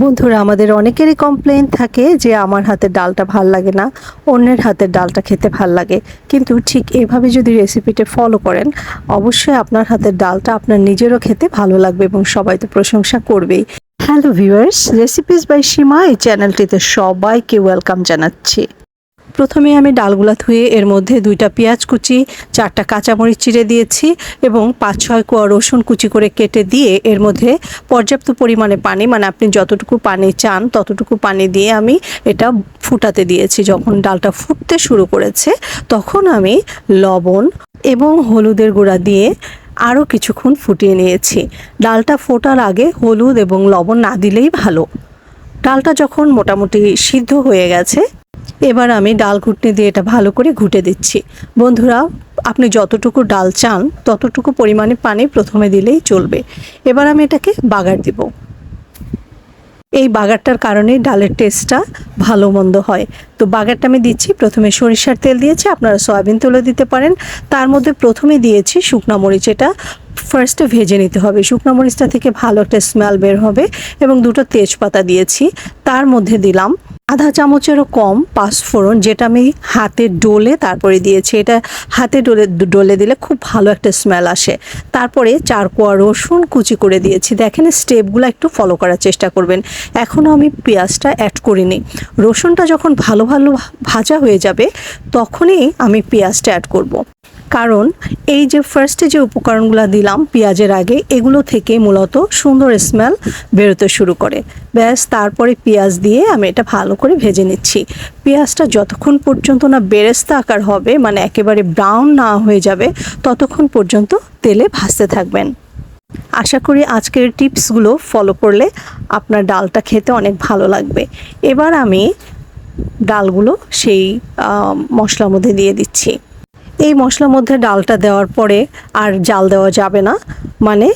বন্ধুরা, আমাদের অনেকেরই কমপ্লেইন থাকে যে আমার হাতের ডালটা ভাল লাগে না, অন্যের হাতের ডালটা খেতে ভাল লাগে। কিন্তু ঠিক এইভাবে যদি রেসিপিটা ফলো করেন, অবশ্যই আপনার হাতের ডালটা আপনার নিজেরও খেতে ভালো লাগবে এবং সবাই তো প্রশংসা করবেই। হ্যালো ভিউয়ার্স, রেসিপিস বাই সীমা এই চ্যানেলটিতে সবাইকে ওয়েলকাম জানাচ্ছি। প্রথমে আমি ডালগুলা ধুয়ে এর মধ্যে 2টা পেঁয়াজ কুচি, 4টা কাঁচামরিচ চিড়ে দিয়েছি এবং 5-6 কোয়া রসুন কুচি করে কেটে দিয়ে এর মধ্যে পর্যাপ্ত পরিমাণে পানি, মানে আপনি যতটুকু পানি চান ততটুকু পানি দিয়ে আমি এটা ফুটাতে দিয়েছি। যখন ডালটা ফুটতে শুরু করেছে তখন আমি লবণ এবং হলুদের গুঁড়া দিয়ে আরও কিছুক্ষণ ফুটিয়ে নিয়েছি। ডালটা ফোটার আগে হলুদ এবং লবণ না দিলেই ভালো। ডালটা যখন মোটামুটি সিদ্ধ হয়ে গেছে, এবার আমি ডাল ঘুটনি দিয়ে এটা ভালো করে ঘুটে দিচ্ছি। বন্ধুরা, আপনি যতটুকু ডাল চান ততটুকু পরিমাণে পানি প্রথমে দিলেই চলবে। এবার আমি এটাকে বাগার দিব। এই বাগারটার কারণে ডালের টেস্টটা ভালো মন্দ হয়। তো বাগারটা আমি দিচ্ছি। প্রথমে সরিষার তেল দিয়েছি, আপনারা সয়াবিন তেলও দিতে পারেন। তার মধ্যে প্রথমে দিয়েছি শুকনো মরিচ। এটা ফার্স্টে ভেজে নিতে হবে, শুকনো মরিচটা থেকে ভালো একটা স্মেল বের হবে। এবং 2টো তেজপাতা দিয়েছি। তার মধ্যে দিলাম আধা চামচেরও কম পাঁচফোড়ন, যেটা আমি হাতে ডলে তারপরে দিয়েছি। এটা হাতে ডলে দিলে খুব ভালো একটা স্মেল আসে। তারপরে 4 কোয়া রসুন কুচি করে দিয়েছি। দেখেন, স্টেপগুলো একটু ফলো করার চেষ্টা করবেন। এখনও আমি পেঁয়াজটা অ্যাড করিনি। রসুনটা যখন ভালো ভাজা হয়ে যাবে তখনই আমি পেঁয়াজটা অ্যাড করব। কারণ এই যে ফার্স্টে যে উপকরণগুলো দিলাম পেঁয়াজের আগে, এগুলো থেকে মূলত সুন্দর স্মেল বেরোতে শুরু করে। ব্যাস, তারপরে পেঁয়াজ দিয়ে আমি এটা ভালো করে ভেজে নিচ্ছি। পেঁয়াজটা যতক্ষণ পর্যন্ত না বেরেস্তা আকার হবে, মানে একেবারে ব্রাউন না হয়ে যাবে, ততক্ষণ পর্যন্ত তেলে ভাজতে থাকবেন। আশা করি আজকের টিপসগুলো ফলো করলে আপনার ডালটা খেতে অনেক ভালো লাগবে। এবার আমি ডালগুলো সেই মশলার মধ্যে দিয়ে দিচ্ছি। এই মশলার মধ্যে ডালটা দেওয়ার পরে আর জাল দেওয়া যাবে না, মানে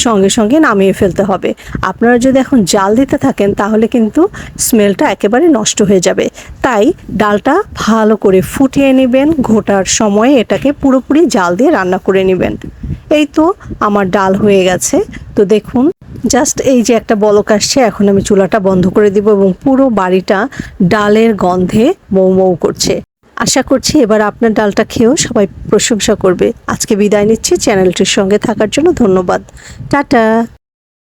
সঙ্গে সঙ্গে নামিয়ে ফেলতে হবে। আপনারা যদি এখন জাল দিতে থাকেন তাহলে কিন্তু স্মেলটা একেবারে নষ্ট হয়ে যাবে। তাই ডালটা ভালো করে ফুটিয়ে নেবেন। ঘোটার সময় এটাকে পুরোপুরি জাল দিয়ে রান্না করে নেবেন। এই তো আমার ডাল হয়ে গেছে। তো দেখুন, জাস্ট এই যে একটা বলক আসছে, এখন আমি চুলাটা বন্ধ করে দিব এবং পুরো বাড়িটা ডালের গন্ধে মৌ মৌ করছে। আশা করছি এবার আপনার ডালটা খেয়েও সবাই প্রশংসা করবে। আজকে বিদায় নিচ্ছি। চ্যানেলটির সঙ্গে থাকার জন্য ধন্যবাদ। টাটা।